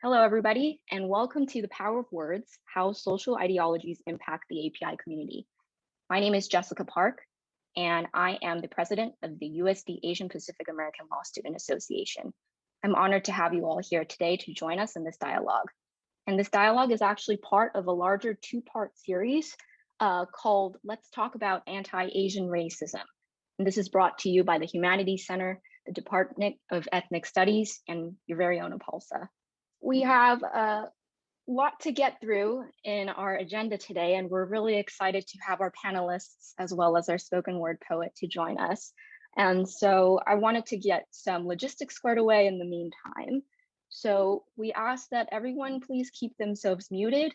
Hello, everybody, and welcome to The Power of Words, How Social Ideologies Impact the API Community. My name is Jessica Park, and I am the president of the USD Asian Pacific American Law Student Association. I'm honored to have you all here today to join us in this dialogue. And this dialogue is actually part of a larger two-part series called Let's Talk About Anti-Asian Racism. And this is brought to you by the Humanities Center, the Department of Ethnic Studies, and your very own APALSA. We have a lot to get through in our agenda today, and we're really excited to have our panelists as well as our spoken word poet to join us. And so I wanted to get some logistics squared away in the meantime. So we ask that everyone please keep themselves muted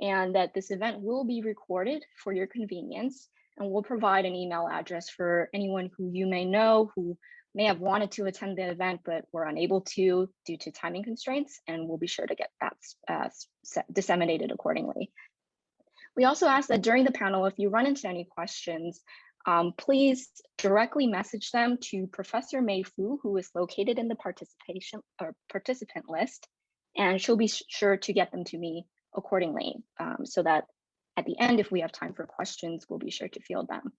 and that this event will be recorded for your convenience. And we'll provide an email address for anyone who you may know who may have wanted to attend the event, but were unable to due to timing constraints, and we'll be sure to get that disseminated accordingly. We also ask that during the panel, if you run into any questions, please directly message them to Professor Mei Fu, who is located in the participant list, and she'll be sure to get them to me accordingly, so that at the end, if we have time for questions, we'll be sure to field them.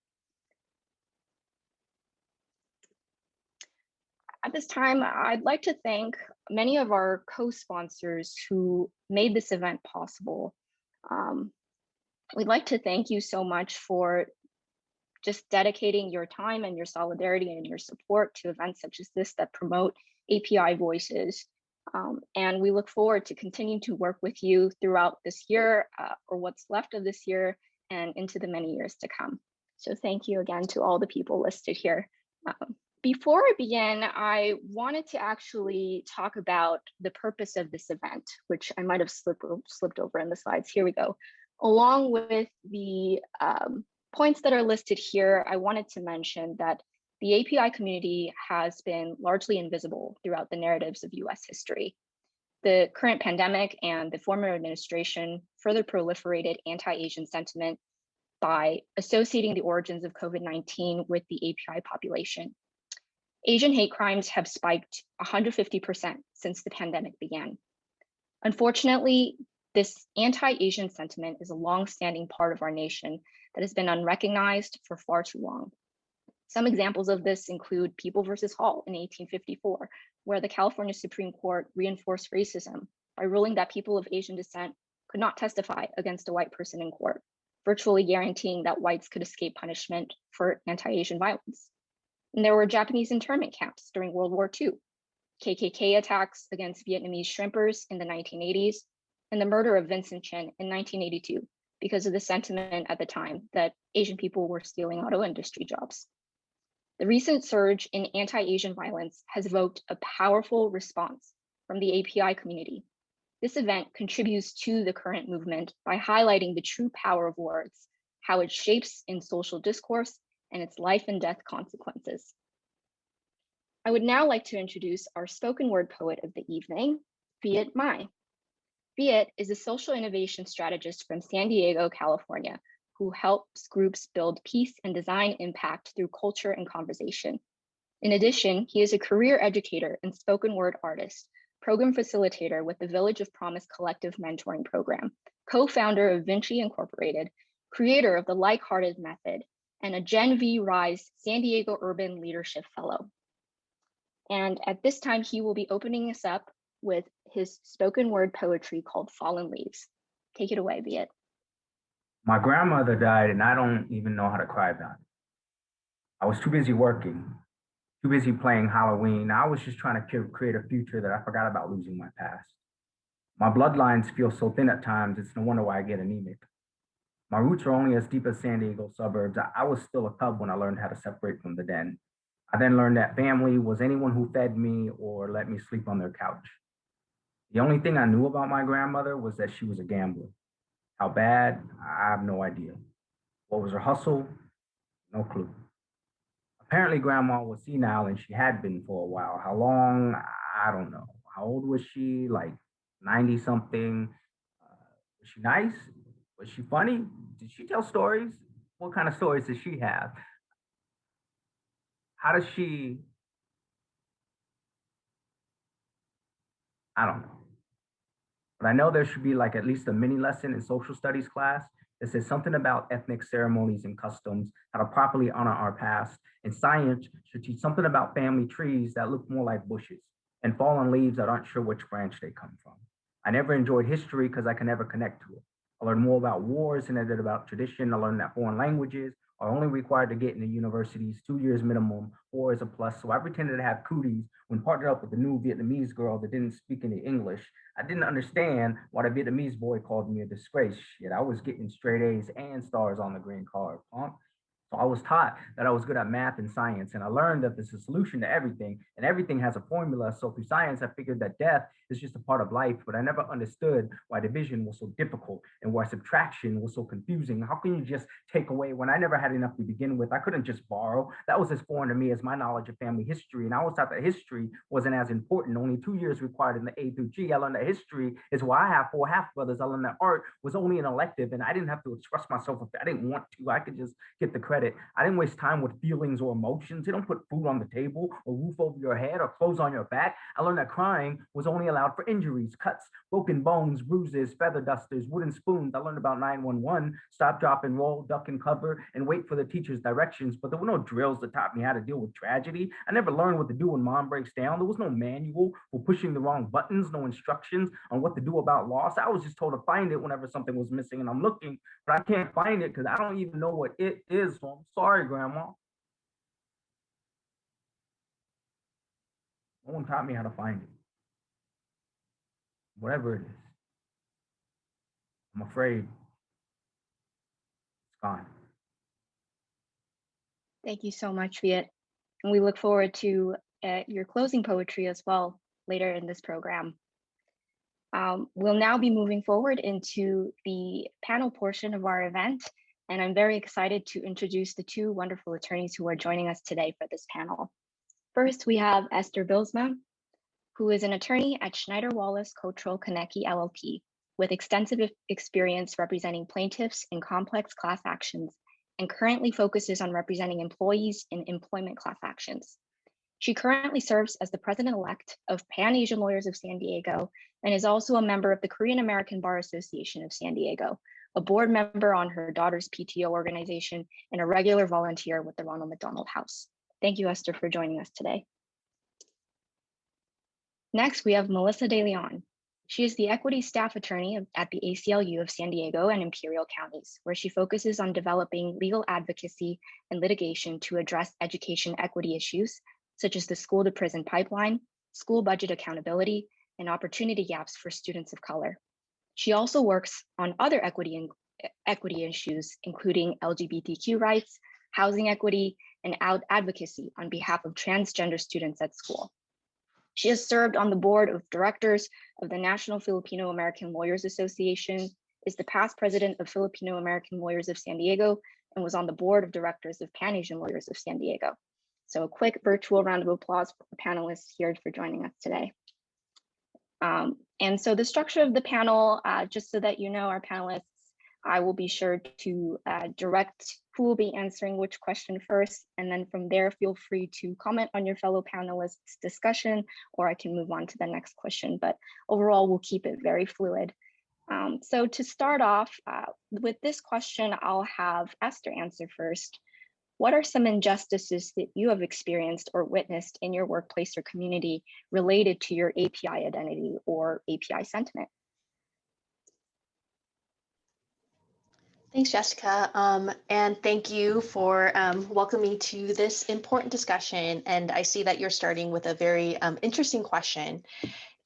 At this time, I'd like to thank many of our co-sponsors who made this event possible. We'd like to thank you so much for just dedicating your time and your solidarity and your support to events such as this that promote API voices. And we look forward to continuing to work with you throughout this year or what's left of this year and into the many years to come. So thank you again to all the people listed here. Before I begin, I wanted to actually talk about the purpose of this event, which I might have slipped over in the slides. Here we go. Along with the points that are listed here, I wanted to mention that the API community has been largely invisible throughout the narratives of US history. The current pandemic and the former administration further proliferated anti-Asian sentiment by associating the origins of COVID-19 with the API population. Asian hate crimes have spiked 150% since the pandemic began. Unfortunately, this anti-Asian sentiment is a long-standing part of our nation that has been unrecognized for far too long. Some examples of this include People versus Hall in 1854, where the California Supreme Court reinforced racism by ruling that people of Asian descent could not testify against a white person in court, virtually guaranteeing that whites could escape punishment for anti-Asian violence. And there were Japanese internment camps during World War II, KKK attacks against Vietnamese shrimpers in the 1980s, and the murder of Vincent in 1982 because of the sentiment at the time that Asian people were stealing auto industry jobs. The recent surge in anti-Asian violence has evoked a powerful response from the API community. This event contributes to the current movement by highlighting the true power of words, how it shapes in social discourse, and its life and death consequences. I would now like to introduce our spoken word poet of the evening, Viet Mai. Viet is a social innovation strategist from San Diego, California, who helps groups build peace and design impact through culture and conversation. In addition, he is a career educator and spoken word artist, program facilitator with the Village of Promise Collective Mentoring Program, co-founder of Vinci Incorporated, creator of the Like-Hearted Method, and a Gen V Rise San Diego Urban Leadership Fellow. And at this time, he will be opening us up with his spoken word poetry called Fallen Leaves. Take it away, Viet. My grandmother died, and I don't even know how to cry about it. I was too busy working, too busy playing Halloween. I was just trying to create a future that I forgot about losing my past. My bloodlines feel so thin at times, it's no wonder why I get anemic. My roots are only as deep as San Diego suburbs. I was still a cub when I learned how to separate from the den. I then learned that family was anyone who fed me or let me sleep on their couch. The only thing I knew about my grandmother was that she was a gambler. How bad? I have no idea. What was her hustle? No clue. Apparently, grandma was senile and she had been for a while. How long? I don't know. How old was she? Like 90 something? Was she nice? Was she funny? Did she tell stories? What kind of stories does she have? How does she? I don't know. But I know there should be like at least a mini lesson in social studies class that says something about ethnic ceremonies and customs, how to properly honor our past. And science should teach something about family trees that look more like bushes and fallen leaves that aren't sure which branch they come from. I never enjoyed history because I can never connect to it. I learned more about wars than I did about tradition. I learned that foreign languages are only required to get into universities, 2 years minimum, 4 is a plus. So I pretended to have cooties when partnered up with the new Vietnamese girl that didn't speak any English. I didn't understand why the Vietnamese boy called me a disgrace. Shit, I was getting straight A's and stars on the green card, punk. So I was taught that I was good at math and science, and I learned that there's a solution to everything, and everything has a formula. So through science, I figured that death is just a part of life, but I never understood why division was so difficult and why subtraction was so confusing. How can you just take away when I never had enough to begin with? I couldn't just borrow. That was as foreign to me as my knowledge of family history, and I was taught that history wasn't as important. Only 2 years required in the A through G. I learned that history is why I have 4 half brothers. I learned that art was only an elective, and I didn't have to express myself if I didn't want to. I could just get the credit. I didn't waste time with feelings or emotions. They don't put food on the table or roof over your head or clothes on your back. I learned that crying was only allowed for injuries, cuts, broken bones, bruises, feather dusters, wooden spoons. I learned about 911, stop, drop, and roll, duck and cover, and wait for the teacher's directions. But there were no drills that taught me how to deal with tragedy. I never learned what to do when mom breaks down. There was no manual for pushing the wrong buttons, no instructions on what to do about loss. I was just told to find it whenever something was missing, and I'm looking, but I can't find it because I don't even know what it is. So I'm sorry, Grandma. No one taught me how to find it. Whatever it is, I'm afraid it's gone. Thank you so much, Viet. And we look forward to your closing poetry as well later in this program. We'll now be moving forward into the panel portion of our event, and I'm very excited to introduce the 2 wonderful attorneys who are joining us today for this panel. First, we have Esther Bylsma, who is an attorney at Schneider Wallace, Cottrell, Konecky, LLP, with extensive experience representing plaintiffs in complex class actions and currently focuses on representing employees in employment class actions. She currently serves as the president-elect of Pan-Asian Lawyers of San Diego and is also a member of the Korean American Bar Association of San Diego, a board member on her daughter's PTO organization, and a regular volunteer with the Ronald McDonald House. Thank you, Esther, for joining us today. Next, we have Melissa Deleon. She is the equity staff attorney at the ACLU of San Diego and Imperial counties, where she focuses on developing legal advocacy and litigation to address education equity issues, such as the school to prison pipeline, school budget accountability, and opportunity gaps for students of color. She also works on other equity issues, including LGBTQ rights, housing equity, and advocacy on behalf of transgender students at school. She has served on the board of directors of the National Filipino American Lawyers Association, is the past president of Filipino American Lawyers of San Diego, and was on the board of directors of Pan-Asian Lawyers of San Diego. So a quick virtual round of applause for the panelists here for joining us today. And so the structure of the panel, just so that you know, our panelists, I will be sure to direct who will be answering which question first, and then from there, feel free to comment on your fellow panelists' discussion, or I can move on to the next question, but overall, we'll keep it very fluid. So to start off with this question, I'll have Esther answer first. What are some injustices that you have experienced or witnessed in your workplace or community related to your API identity or API sentiment? Thanks, Jessica, and thank you for welcoming me to this important discussion. And I see that you're starting with a very interesting question.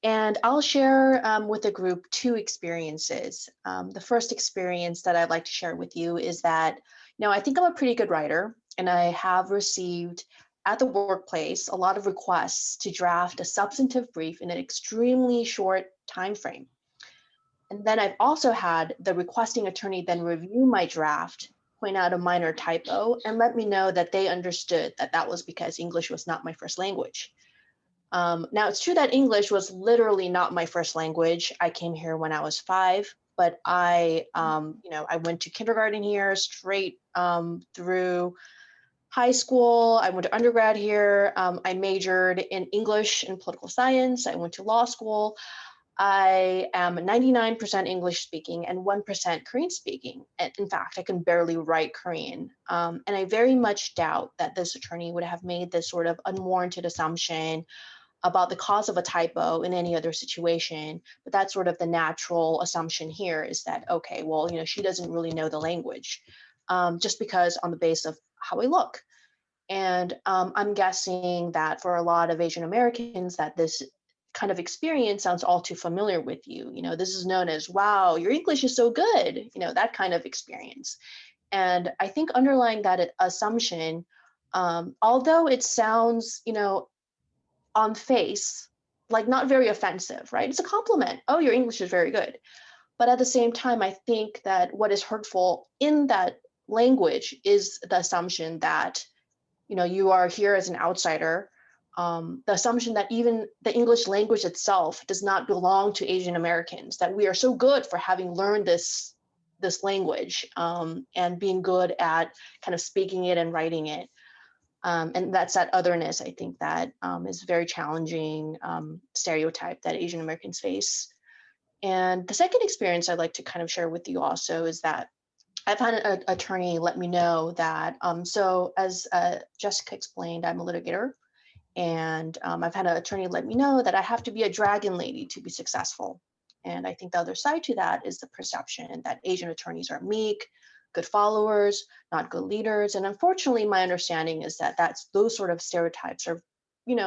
And I'll share with the group 2 experiences. The first experience that I'd like to share with you is that, I think I'm a pretty good writer, and I have received at the workplace a lot of requests to draft a substantive brief in an extremely short time frame. And then I've also had the requesting attorney then review my draft, point out a minor typo, and let me know that they understood that that was because English was not my first language. Now, it's true that English was literally not my first language. I came here when I was 5, but I went to kindergarten here, straight through high school. I went to undergrad here. I majored in English and political science. I went to law school. I am 99% English speaking and 1% Korean speaking. And in fact, I can barely write Korean. And I very much doubt that this attorney would have made this sort of unwarranted assumption about the cause of a typo in any other situation. But that's sort of the natural assumption here, is that, okay, well, she doesn't really know the language, just because on the basis of how I look. And I'm guessing that for a lot of Asian Americans, that this kind of experience sounds all too familiar with you. This is known as, wow, your English is so good, that kind of experience. And I think underlying that assumption, although it sounds, on face, like not very offensive, right? It's a compliment. Oh, your English is very good. But at the same time, I think that what is hurtful in that language is the assumption that, you are here as an outsider. The assumption that even the English language itself does not belong to Asian Americans, that we are so good for having learned this language, and being good at kind of speaking it and writing it. And that's that otherness, I think, that is a very challenging stereotype that Asian Americans face. And the second experience I'd like to kind of share with you also is that I've had an attorney let me know that, so as Jessica explained, I'm a litigator. And I've had an attorney let me know that I have to be a dragon lady to be successful. And I think the other side to that is the perception that Asian attorneys are meek, good followers, not good leaders. And unfortunately, my understanding is that those sort of stereotypes are,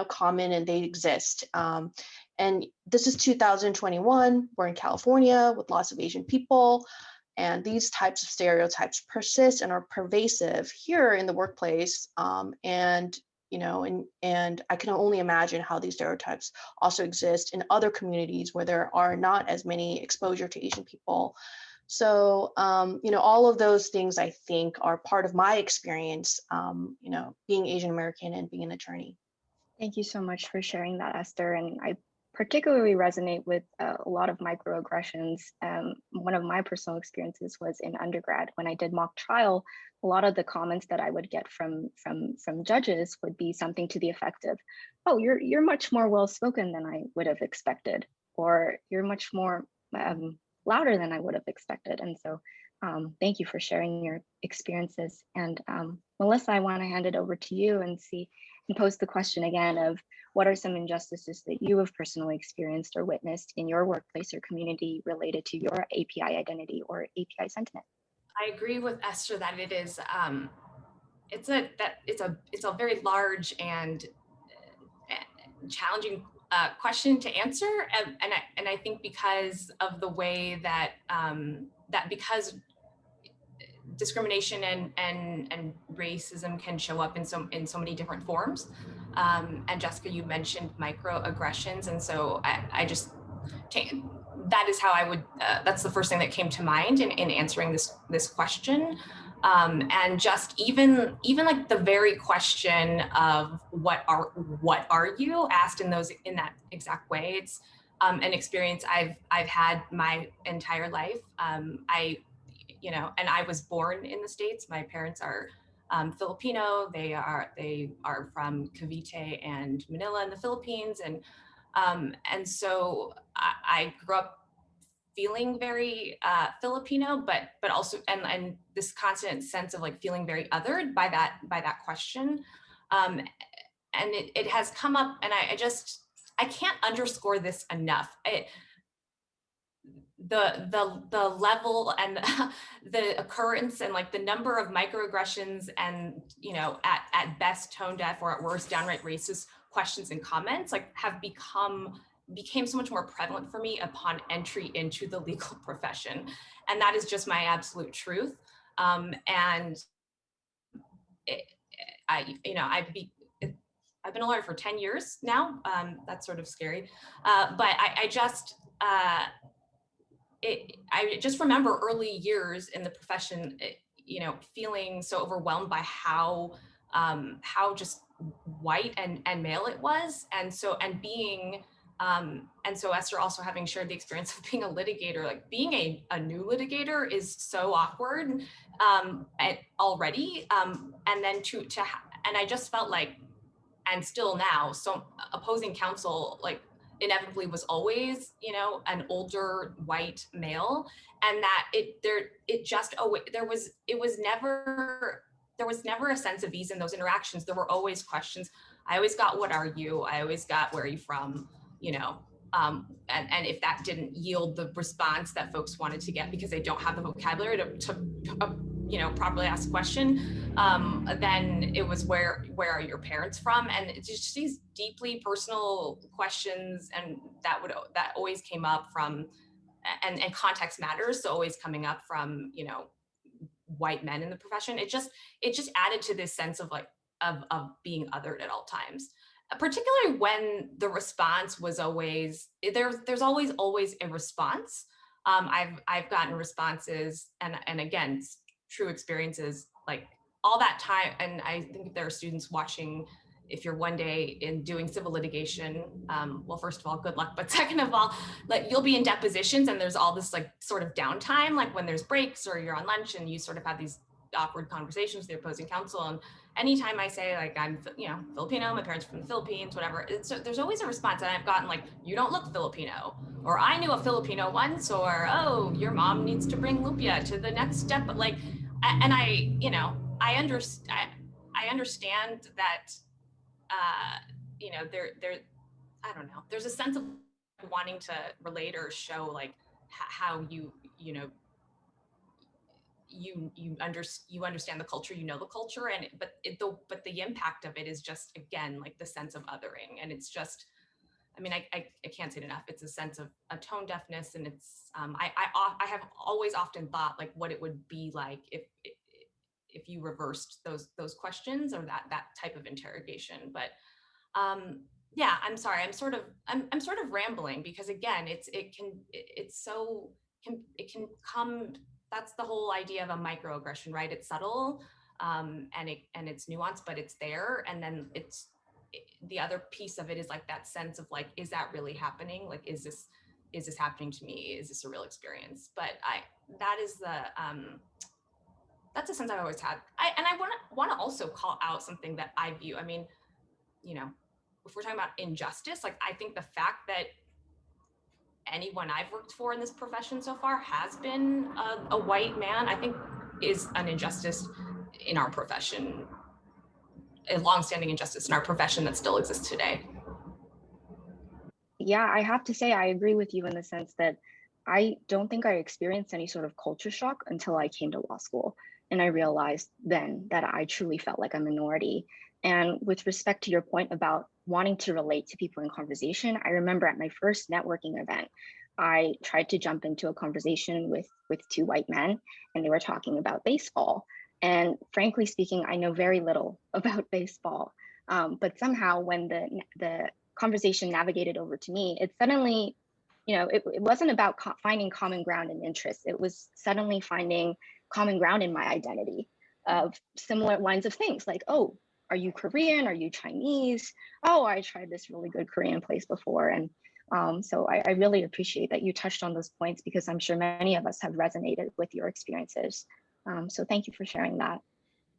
common, and they exist. And this is 2021. We're in California with lots of Asian people. And these types of stereotypes persist and are pervasive here in the workplace. And I can only imagine how these stereotypes also exist in other communities where there are not as many exposure to Asian people. So, all of those things, I think, are part of my experience, being Asian American and being an attorney. Thank you so much for sharing that, Esther. And I particularly resonate with a lot of microaggressions. One of my personal experiences was in undergrad when I did mock trial. A lot of the comments that I would get from judges would be something to the effect of, "Oh, you're much more well-spoken than I would have expected," or "You're much more louder than I would have expected." And so, thank you for sharing your experiences. And Melissa, I want to hand it over to you and pose the question again of, what are some injustices that you have personally experienced or witnessed in your workplace or community related to your API identity or API sentiment? I agree with Esther that it is it's a very large and challenging question to answer, and I think because of the way that because discrimination and racism can show up in so many different forms. And Jessica, you mentioned microaggressions, and so I just that is how I would. That's the first thing that came to mind in answering this question. And just even like the very question of what are you, asked in that exact way. It's an experience I've had my entire life. And I was born in the States. My parents are Filipino. They are from Cavite and Manila in the Philippines, and so I grew up feeling very Filipino, but also and this constant sense of like feeling very othered by that question, and it has come up, and I can't underscore this enough. The level and the occurrence and like the number of microaggressions and at best tone deaf or at worst downright racist questions and comments like became so much more prevalent for me upon entry into the legal profession, and that is just my absolute truth. And I've been a lawyer for 10 years now. That's sort of scary, but I just remember early years in the profession, feeling so overwhelmed by how just white and male it was, and so Esther also having shared the experience of being a litigator, like being a new litigator is so awkward already, and then and I just felt like, and still now, so opposing counsel like inevitably was always, you know, an older white male, and that there was never a sense of ease in those interactions. There were always questions. I always got, what are you? I always got, where are you from? You know, and if that didn't yield the response that folks wanted to get because they don't have the vocabulary to you know, properly ask a question, then it was, where are your parents from? And it's just these deeply personal questions, and that always came up from, and context matters, so always coming up from, you know, white men in the profession. It just added to this sense of like of being othered at all times, particularly when the response was always there's always a response. I've gotten responses, and again, true experiences, like all that time. And I think there are students watching, if you're one day in doing civil litigation, well, first of all, good luck. But second of all, like, you'll be in depositions and there's all this like sort of downtime, like when there's breaks or you're on lunch and you sort of have these awkward conversations with the opposing counsel. And anytime I say like, I'm, you know, Filipino, my parents are from the Philippines, whatever, there's always a response. And I've gotten like, you don't look Filipino, or I knew a Filipino once, or, oh, your mom needs to bring lumpia to the next step. But like, and I, you know, I understand that, you know, I don't know, there's a sense of wanting to relate or show like how you know, you understand the culture, you know the culture, and but the impact of it is just, again, like the sense of othering. And it's just, I mean, I can't say it enough. It's a sense of a tone deafness, and it's I have always often thought like what it would be like if you reversed those questions or that type of interrogation. But yeah, I'm sorry, I'm sort of rambling, because again, it can come. That's the whole idea of a microaggression, right? It's subtle, and it's nuanced, but it's there. And then the other piece of it is like that sense of like, is that really happening? Like, is this happening to me? Is this a real experience? But that's a sense I've always had. I want to also call out something that I view. I mean, you know, if we're talking about injustice, like, I think the fact that anyone I've worked for in this profession so far has been a white man, I think is an injustice in our profession, a longstanding injustice in our profession that still exists today. Yeah, I have to say, I agree with you in the sense that I don't think I experienced any sort of culture shock until I came to law school. And I realized then that I truly felt like a minority. And with respect to your point about wanting to relate to people in conversation, I remember at my first networking event, I tried to jump into a conversation with two white men, and they were talking about baseball. And frankly speaking, I know very little about baseball. But somehow when the conversation navigated over to me, it suddenly, you know, it wasn't about finding common ground and interests. It was suddenly finding common ground in my identity of similar lines of things like, oh, are you Korean? Are you Chinese? Oh, I tried this really good Korean place before. And so I really appreciate that you touched on those points, because I'm sure many of us have resonated with your experiences. So thank you for sharing that.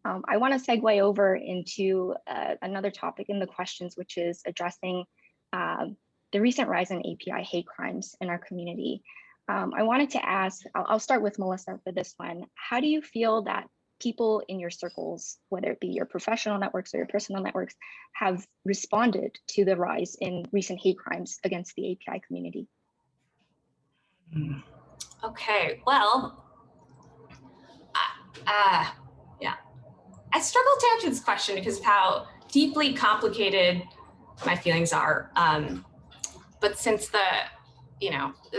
I want to segue over into another topic in the questions, which is addressing the recent rise in API hate crimes in our community. I wanted to ask, I'll start with Melissa for this one. How do you feel that people in your circles, whether it be your professional networks or your personal networks, have responded to the rise in recent hate crimes against the API community? Okay, well, yeah. I struggle to answer this question because of how deeply complicated my feelings are. But since the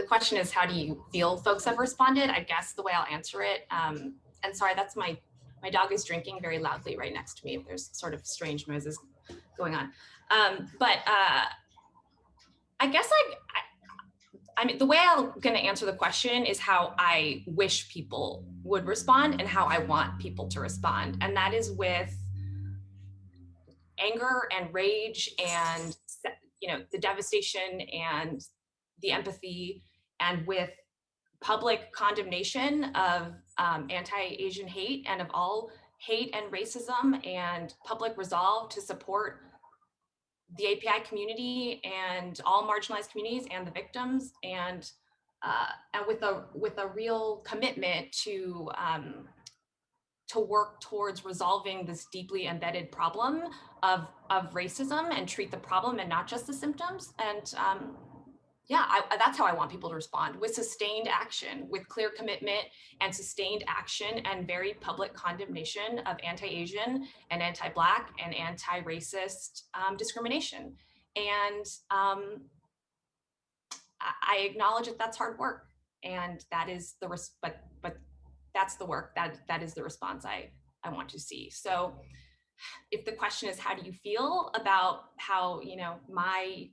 question is, how do you feel folks have responded? I guess the way I'll answer it, and sorry, that's my dog is drinking very loudly right next to me. There's sort of strange noises going on. But I guess I mean, the way I'm going to answer the question is how I wish people would respond and how I want people to respond. And that is with anger and rage and, you know, the devastation and the empathy, and with public condemnation of anti-Asian hate and of all hate and racism, and public resolve to support the API community and all marginalized communities and the victims, and with a real commitment to work towards resolving this deeply embedded problem of racism and treat the problem and not just the symptoms. And yeah, that's how I want people to respond, with sustained action, with clear commitment and sustained action and very public condemnation of anti-Asian and anti-Black and anti-racist discrimination. And I acknowledge that that's hard work, and that is the but that's the work, that is the response I want to see. So if the question is, how do you feel about how, you know, my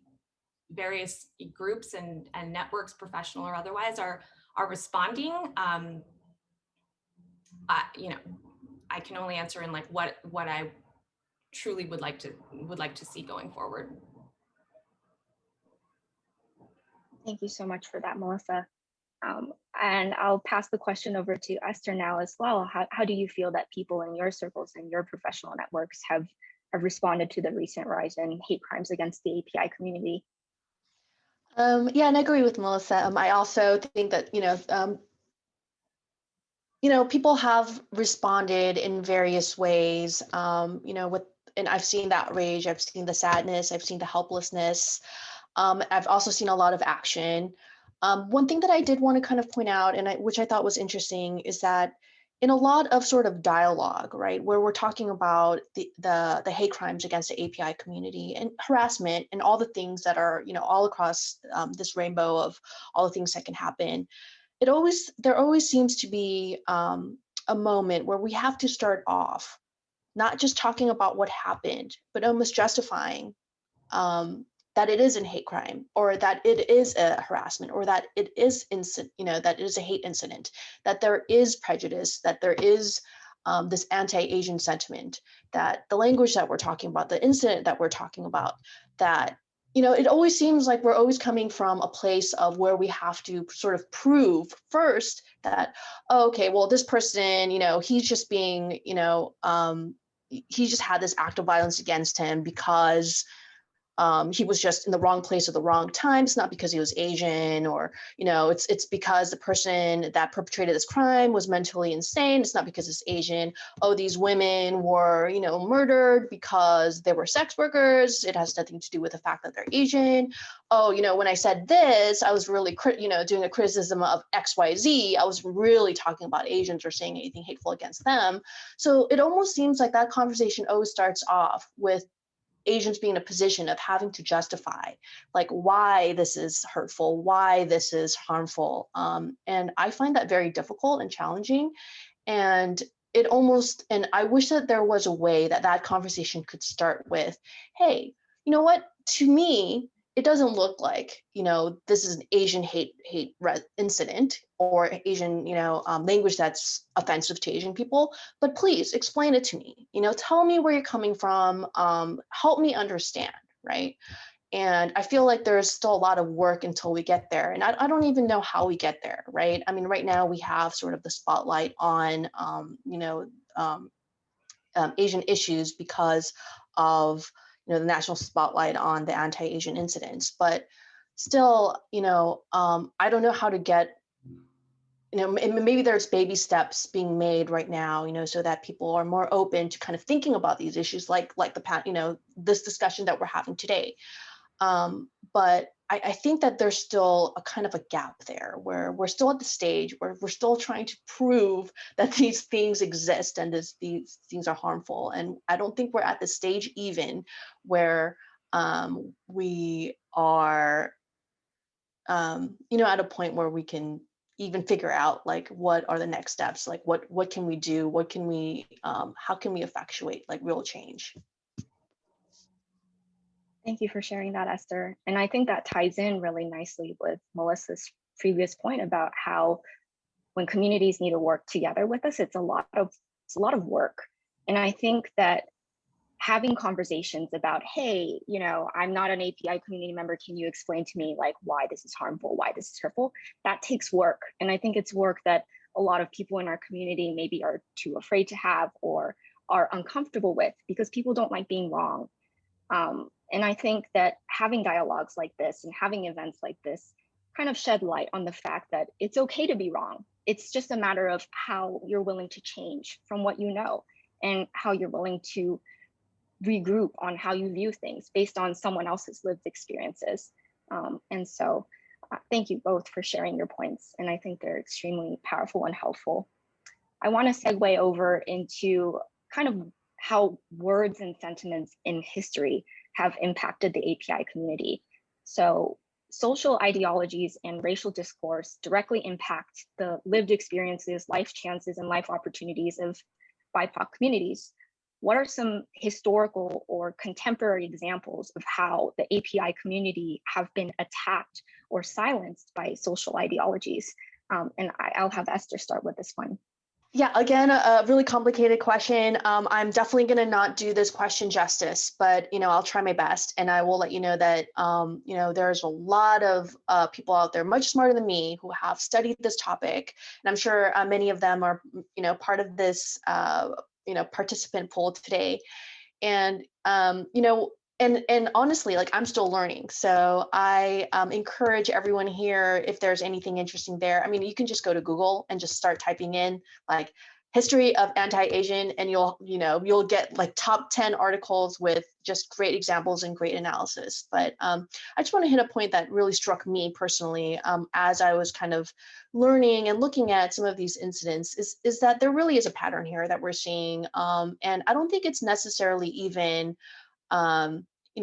various groups and networks, professional or otherwise, are responding, you know, I can only answer in like what I truly would like to see going forward. Thank you so much for that, Melissa. And I'll pass the question over to Esther now as well. How do you feel that people in your circles and your professional networks have responded to the recent rise in hate crimes against the API community? Yeah, and I agree with Melissa. I also think that, people have responded in various ways, and I've seen that rage, I've seen the sadness, I've seen the helplessness. I've also seen a lot of action. One thing that I did want to kind of point out, and which I thought was interesting, is that in a lot of sort of dialogue, right, where we're talking about the hate crimes against the API community and harassment and all the things that are, all across this rainbow of all the things that can happen, there always seems to be a moment where we have to start off not just talking about what happened, but almost justifying that it is a hate crime, or that it is a harassment, or that it is that it is a hate incident, that there is prejudice, that there is this anti-Asian sentiment, that the language that we're talking about, the incident that we're talking about, that, it always seems like we're always coming from a place of where we have to sort of prove first that, oh, okay, well, this person, he's just being, he just had this act of violence against him because he was just in the wrong place at the wrong time. It's not because he was Asian, or, it's because the person that perpetrated this crime was mentally insane. It's not because it's Asian. Oh, these women were, murdered because they were sex workers. It has nothing to do with the fact that they're Asian. Oh, when I said this, I was really, doing a criticism of XYZ. I was really talking about Asians or saying anything hateful against them. So it almost seems like that conversation always starts off with Asians being in a position of having to justify like why this is hurtful, why this is harmful. And I find that very difficult and challenging. And and I wish that there was a way that conversation could start with, hey, you know what, to me, it doesn't look like, this is an Asian hate incident or Asian, language that's offensive to Asian people, but please explain it to me, tell me where you're coming from, help me understand, right? And I feel like there's still a lot of work until we get there. And I don't even know how we get there, right? I mean, right now we have sort of the spotlight on, Asian issues because of, the national spotlight on the anti-Asian incidents, but still, I don't know how to get, maybe there's baby steps being made right now, so that people are more open to kind of thinking about these issues, like this discussion that we're having today. But I think that there's still a kind of a gap there where we're still at the stage where we're still trying to prove that these things exist and these things are harmful. And I don't think we're at the stage even where we are, at a point where we can even figure out like what are the next steps, like what can we do, what can we, how can we effectuate like real change. Thank you for sharing that, Esther. And I think that ties in really nicely with Melissa's previous point about how when communities need to work together with us, it's a lot of work. And I think that having conversations about, hey, I'm not an API community member, can you explain to me like why this is harmful, why this is hurtful? That takes work. And I think it's work that a lot of people in our community maybe are too afraid to have or are uncomfortable with because people don't like being wrong. And I think that having dialogues like this and having events like this kind of shed light on the fact that it's okay to be wrong. It's just a matter of how you're willing to change from what you know and how you're willing to regroup on how you view things based on someone else's lived experiences. And so thank you both for sharing your points. And I think they're extremely powerful and helpful. I want to segue over into kind of how words and sentiments in history have impacted the API community. So social ideologies and racial discourse directly impact the lived experiences, life chances, and life opportunities of BIPOC communities. What are some historical or contemporary examples of how the API community have been attacked or silenced by social ideologies? And I'll have Esther start with this one. Yeah, again, a really complicated question. I'm definitely going to not do this question justice, but I'll try my best, and I will let you know that there's a lot of people out there much smarter than me who have studied this topic, and I'm sure many of them are part of this participant pool today, and and honestly, like, I'm still learning. So I encourage everyone here, if there's anything interesting there, I mean, you can just go to Google and just start typing in like history of anti-Asian, and you'll get like top 10 articles with just great examples and great analysis. But I just want to hit a point that really struck me personally as I was kind of learning and looking at some of these incidents is that there really is a pattern here that we're seeing. And I don't think it's necessarily even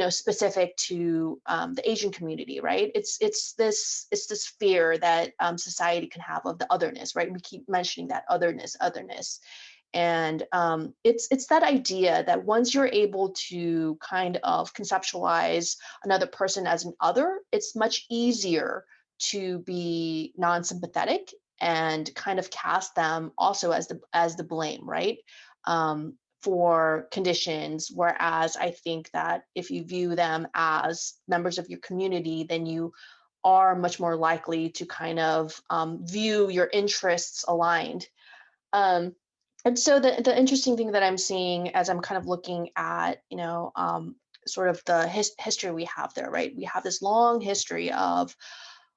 specific to the Asian community, right? It's this fear that society can have of the otherness, right? We keep mentioning that otherness, and it's that idea that once you're able to kind of conceptualize another person as an other, it's much easier to be non-sympathetic and kind of cast them also as the blame, right? For conditions, whereas I think that if you view them as members of your community, then you are much more likely to kind of view your interests aligned. And so the interesting thing that I'm seeing as I'm kind of looking at, sort of the history we have there, right? We have this long history of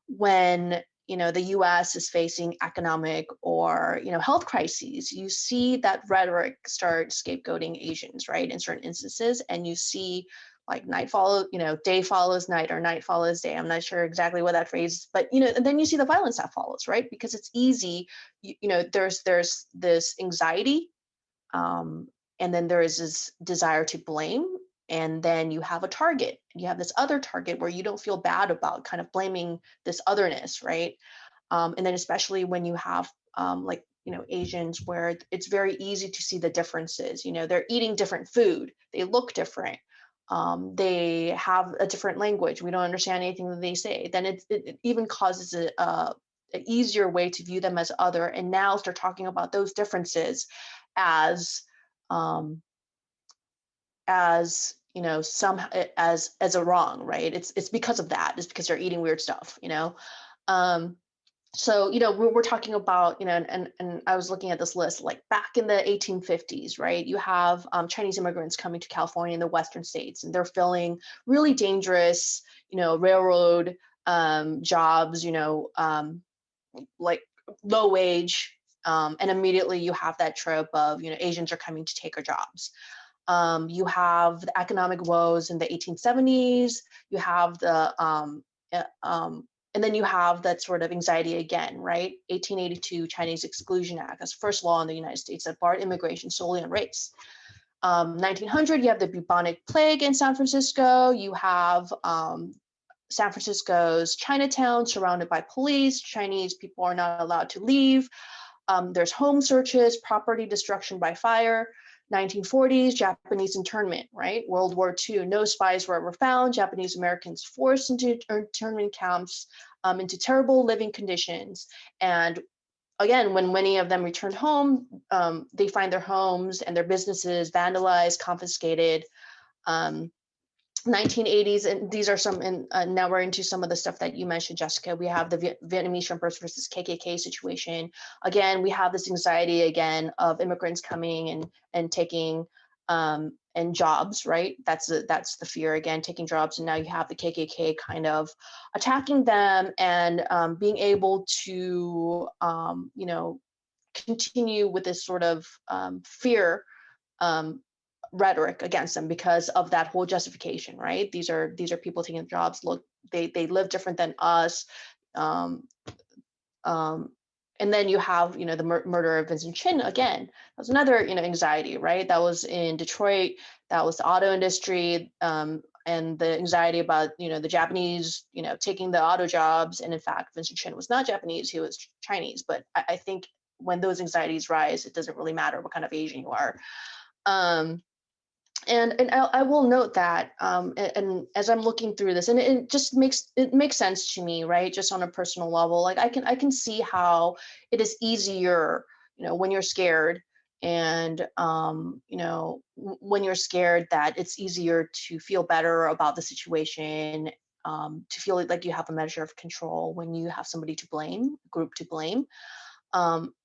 when the US is facing economic or, health crises, you see that rhetoric start scapegoating Asians, right? In certain instances, and you see like day follows night or night follows day. I'm not sure exactly what that phrase is, but, and then you see the violence that follows, right? Because it's easy, there's this anxiety, and then there is this desire to blame. And then you have a target, you have this other target where you don't feel bad about kind of blaming this otherness, right? And then especially when you have Asians, where it's very easy to see the differences. They're eating different food, they look different, they have a different language, we don't understand anything that they say. Then it even causes an easier way to view them as other, and now start talking about those differences as some as a wrong, right? It's because of that. It's because they're eating weird stuff, So we're talking about, and I was looking at this list, like back in the 1850s, right? You have Chinese immigrants coming to California in the Western states, and they're filling really dangerous, railroad jobs, like low wage, and immediately you have that trope of, Asians are coming to take our jobs. You have the economic woes in the 1870s, you have and then you have that sort of anxiety again, right? 1882 Chinese Exclusion Act, that's the first law in the United States that barred immigration solely on race. 1900, you have the bubonic plague in San Francisco, you have San Francisco's Chinatown surrounded by police, Chinese people are not allowed to leave. There's home searches, property destruction by fire. 1940s, Japanese internment, right? World War II, no spies were ever found. Japanese Americans forced into internment camps, into terrible living conditions. And again, when many of them returned home, they find their homes and their businesses vandalized, confiscated. 1980s, and these are some, and now we're into some of the stuff that you mentioned, Jessica. We have the Vietnamese shrimpers versus KKK situation. Again, we have this anxiety again of immigrants coming and taking and jobs, right? That's the fear again, taking jobs, and now you have the KKK kind of attacking them and being able to, you know, continue with this sort of fear rhetoric against them because of that whole justification, right? These are people taking jobs. Look, they live different than us. And then you have, you know, the murder of Vincent Chin again. That was another, you know, anxiety, right? That was in Detroit. That was the auto industry, and the anxiety about, you know, the Japanese, you know, taking the auto jobs. And in fact, Vincent Chin was not Japanese; he was Chinese. But I think when those anxieties rise, it doesn't really matter what kind of Asian you are. And I will note that, and as I'm looking through this, and it just makes sense to me, right? Just on a personal level, like I can see how it is easier, you know, when you're scared, and you know, when you're scared, that it's easier to feel better about the situation, to feel like you have a measure of control when you have somebody to blame, group to blame.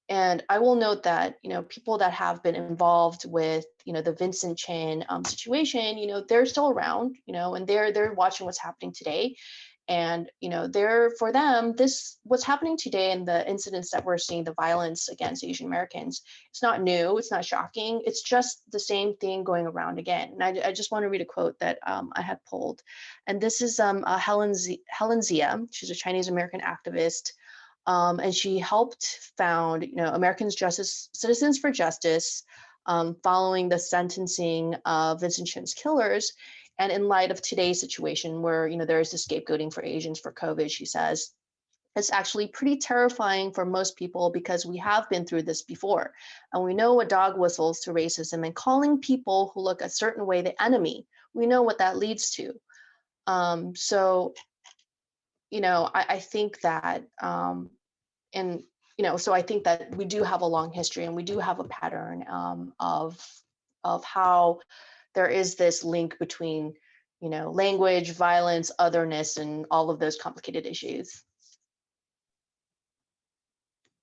And I will note that, you know, people that have been involved with, you know, the Vincent Chin situation, you know, they're still around, you know, and they're watching what's happening today. And, you know, for them, what's happening today and the incidents that we're seeing, the violence against Asian Americans, it's not new, it's not shocking. It's just the same thing going around again. And I just want to read a quote that I had pulled. And this is Helen Zia. She's a Chinese American activist. And she helped found, you know, Citizens for Justice, following the sentencing of Vincent Chin's killers. And in light of today's situation where, you know, there is the scapegoating for Asians for COVID, she says, it's actually pretty terrifying for most people because we have been through this before. And we know what dog whistles to racism, and calling people who look a certain way the enemy. We know what that leads to. So, you know, I think that, and, you know, so I think that we do have a long history and we do have a pattern of how there is this link between, you know, language, violence, otherness, and all of those complicated issues.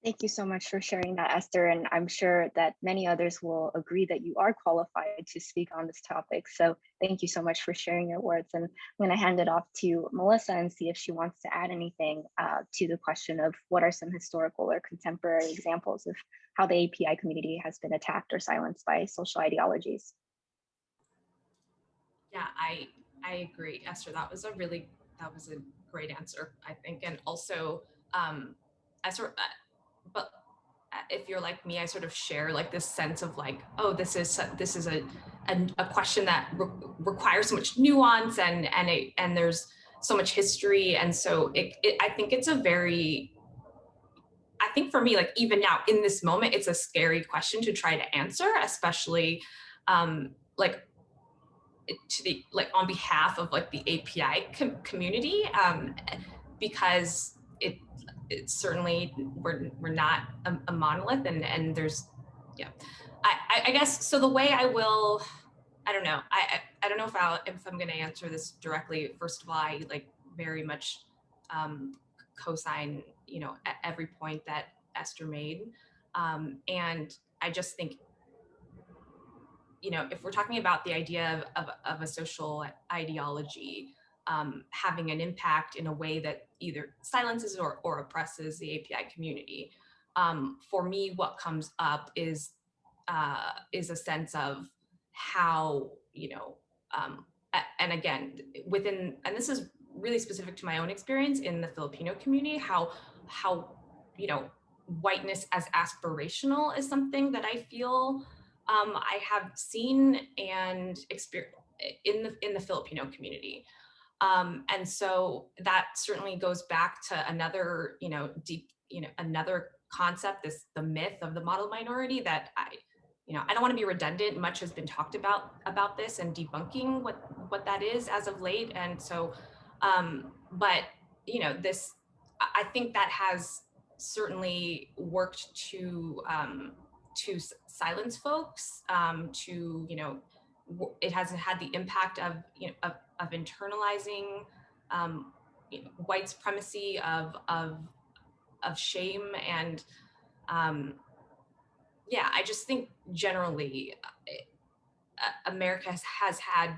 Thank you so much for sharing that, Esther. And I'm sure that many others will agree that you are qualified to speak on this topic. So thank you so much for sharing your words. And I'm going to hand it off to Melissa and see if she wants to add anything to the question of what are some historical or contemporary examples of how the API community has been attacked or silenced by social ideologies. Yeah, I agree, Esther. That was a great answer, I think. And also, Esther, but if you're like me, I sort of share like this sense of like, oh, this is a question that requires so much nuance and there's so much history, and so I think it's a very, I think for me, like even now in this moment, it's a scary question to try to answer, especially like to the like on behalf of like the API community, because it's certainly we're not a monolith, and there's, yeah, I guess so. The way I will, I don't know, I don't know if I'm going to answer this directly. First of all, I like very much co-sign, you know, at every point that Esther made, and I just think, you know, if we're talking about the idea of a social ideology having an impact in a way that either silences or oppresses the API community, for me, what comes up is a sense of how, you know, and again, and this is really specific to my own experience in the Filipino community, how you know, whiteness as aspirational is something that I feel I have seen and experienced in the Filipino community. And so that certainly goes back to another, you know, deep, you know, another concept, the myth of the model minority that you know, I don't want to be redundant. Much has been talked about this and debunking what that is as of late. And so, but, you know, I think that has certainly worked to silence folks, to, you know, it hasn't had the impact of, you know, of internalizing you know, white supremacy, of shame, and yeah, I just think generally America has had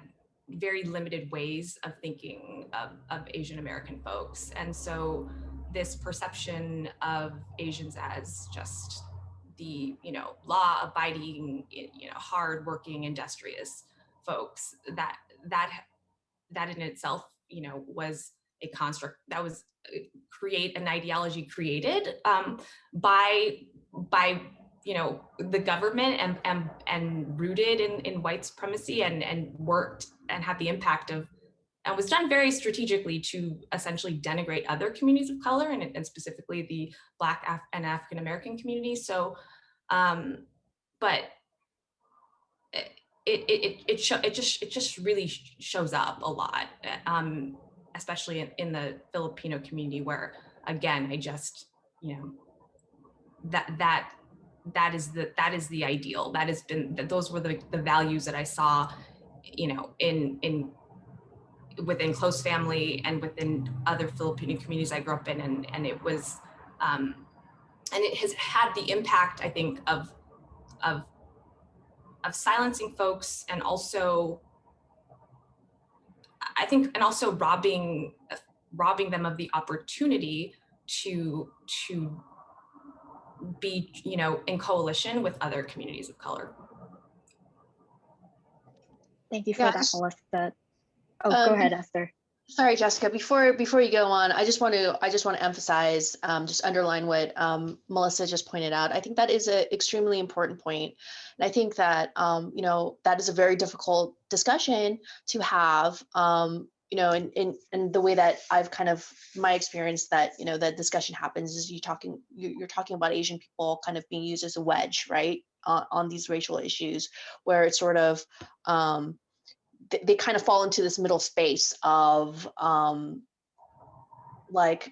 very limited ways of thinking of Asian American folks. And so this perception of Asians as just the, law-abiding, hard-working, industrious folks, that in itself, was a construct that was an ideology created by the government and rooted in white supremacy and worked and had the impact of, and was done very strategically to essentially denigrate other communities of color and specifically the Black and African American communities. So, but it just really shows up a lot, especially in the Filipino community, where again, I just, that is the ideal. That has been, those were the values that I saw, in within close family and within other Filipino communities I grew up in, and it was, and it has had the impact, I think, of silencing folks, and also, I think, and also robbing them of the opportunity to be, in coalition with other communities of color. Thank you for that, Melissa. Oh, go ahead, Esther. Sorry, Jessica, before you go on, I just want to emphasize, just underline what Melissa just pointed out. I think that is an extremely important point. And I think that, that is a very difficult discussion to have, in the way that I've kind of, my experience that, that discussion happens is you're talking about Asian people kind of being used as a wedge, right, on these racial issues, where it's sort of, they kind of fall into this middle space of like,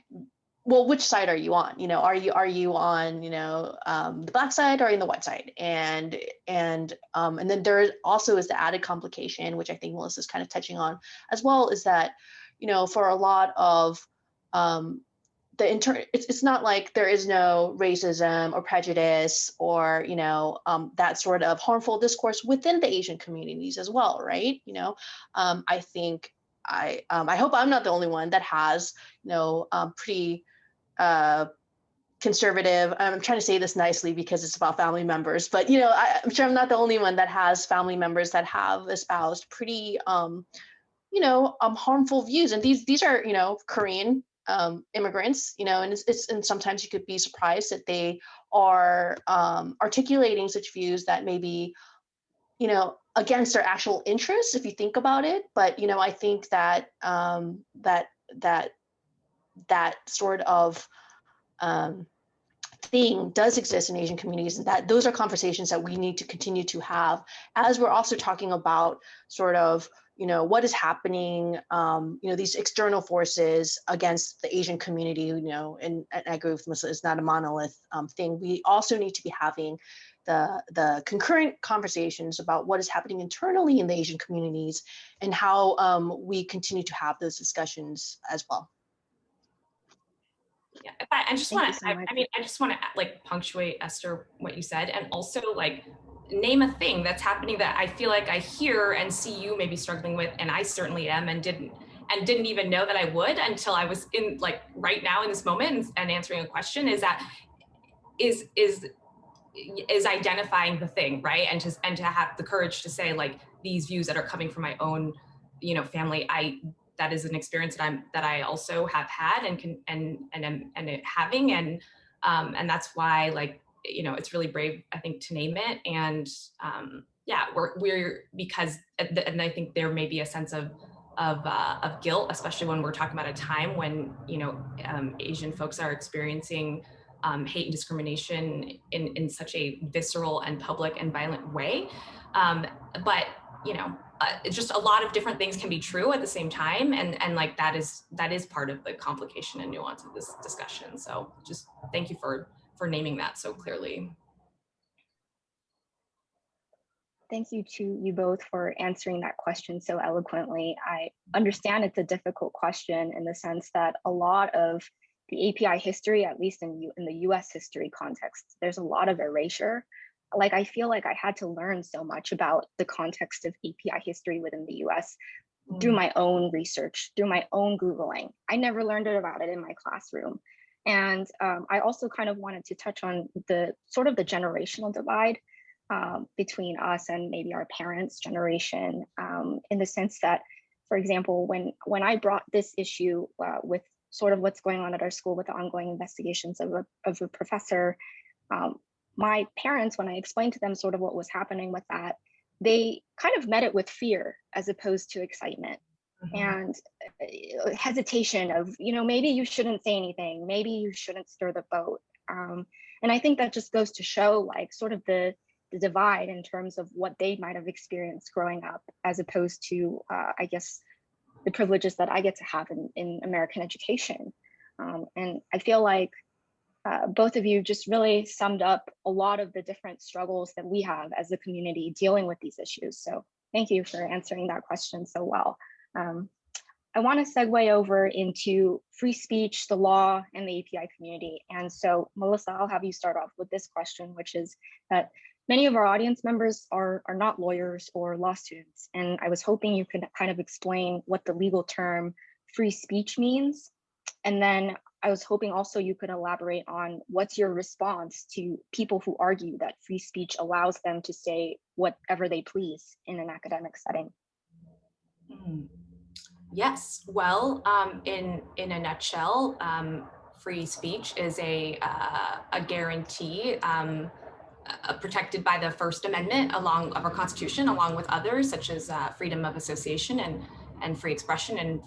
well, which side are you on? Are you on, the Black side, or are you on the white side? And then there also is the added complication, which I think Melissa's kind of touching on as well, is that, for a lot of it's not like there is no racism or prejudice or, that sort of harmful discourse within the Asian communities as well, right? I think I hope I'm not the only one that has, pretty conservative, I'm trying to say this nicely because it's about family members, but, I'm sure I'm not the only one that has family members that have espoused pretty, harmful views. And these are, Korean immigrants, and sometimes you could be surprised that they are articulating such views that may be, against their actual interests, if you think about it. But, I think that that sort of thing does exist in Asian communities, and that those are conversations that we need to continue to have as we're also talking about sort of, what is happening, these external forces against the Asian community, and I agree with Melissa, it's not a monolith thing. We also need to be having the concurrent conversations about what is happening internally in the Asian communities and how we continue to have those discussions as well. Yeah, I just want to like punctuate, Esther, what you said, and also like name a thing that's happening that I feel like I hear and see you maybe struggling with, and I certainly am, and didn't even know that I would until I was in, like, right now in this moment and answering a question, is identifying the thing, right? And to have the courage to say, like, these views that are coming from my own, family, that is an experience that I also have had and having, and that's why, like, it's really brave, I think, to name it. And yeah, we're because, and I think there may be a sense of guilt, especially when we're talking about a time when, Asian folks are experiencing hate and discrimination in such a visceral and public and violent way. But, it's just a lot of different things can be true at the same time. And like, that is part of the complication and nuance of this discussion. So just thank you for naming that so clearly. Thank you to you both for answering that question so eloquently. I understand it's a difficult question in the sense that a lot of the API history, at least in the US history context, there's a lot of erasure like, I feel like I had to learn so much about the context of API history within the US through my own research, through my own Googling. I never learned about it in my classroom. And I also kind of wanted to touch on the sort of the generational divide between us and maybe our parents' generation, in the sense that, for example, when I brought this issue with sort of what's going on at our school with the ongoing investigations of a professor, my parents, when I explained to them sort of what was happening with that, they kind of met it with fear as opposed to excitement and hesitation of, maybe you shouldn't say anything, maybe you shouldn't stir the boat. And I think that just goes to show like sort of the divide in terms of what they might have experienced growing up, as opposed to, I guess, the privileges that I get to have in American education. And I feel like both of you just really summed up a lot of the different struggles that we have as a community dealing with these issues. So thank you for answering that question so well. I want to segue over into free speech, the law, and the API community. And so, Melissa, I'll have you start off with this question, which is that many of our audience members are not lawyers or law students. And I was hoping you could kind of explain what the legal term free speech means. And then I was hoping also you could elaborate on what's your response to people who argue that free speech allows them to say whatever they please in an academic setting. Yes, well, in a nutshell, free speech is a guarantee protected by the First Amendment of our Constitution, along with others such as freedom of association and free expression and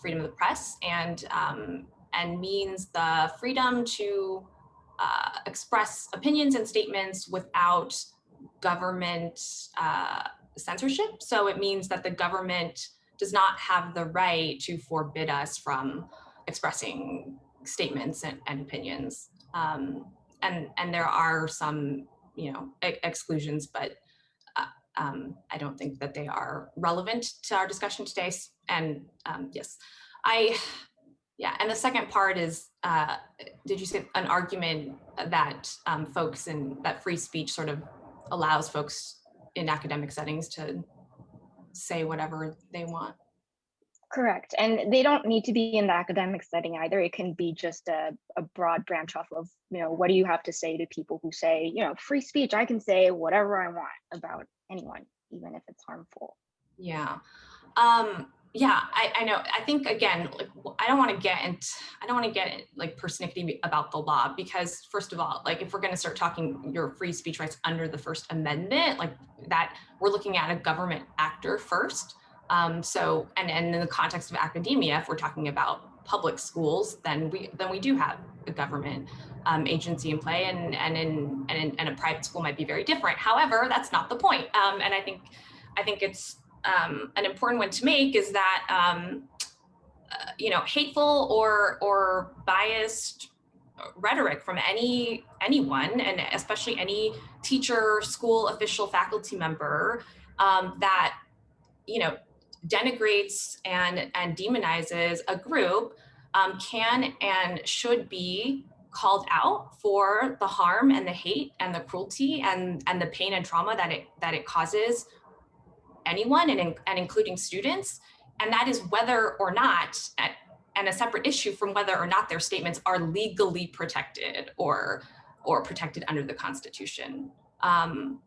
freedom of the press, and means the freedom to express opinions and statements without government censorship. So it means that the government does not have the right to forbid us from expressing statements and opinions. And there are some, exclusions, but I don't think that they are relevant to our discussion today. And yes, and the second part is, did you say an argument that that free speech sort of allows folks in academic settings to say whatever they want? Correct. And they don't need to be in the academic setting either. It can be just a broad branch off of, what do you have to say to people who say, free speech, I can say whatever I want about anyone, even if it's harmful. Yeah. I know. I think again, like, I don't want to get like persnickety about the law, because first of all, like if we're going to start talking your free speech rights under the First Amendment, like that, we're looking at a government actor first. So, and in the context of academia, if we're talking about public schools, then we do have a government agency in play, and a private school might be very different. However, that's not the point. And I think it's an important one to make is that hateful or biased rhetoric from anyone, and especially any teacher, school official, faculty member that denigrates and demonizes a group can and should be called out for the harm and the hate and the cruelty and the pain and trauma that it causes anyone, and including students. And that is whether or not, and a separate issue from whether or not their statements are legally protected or protected under the Constitution. And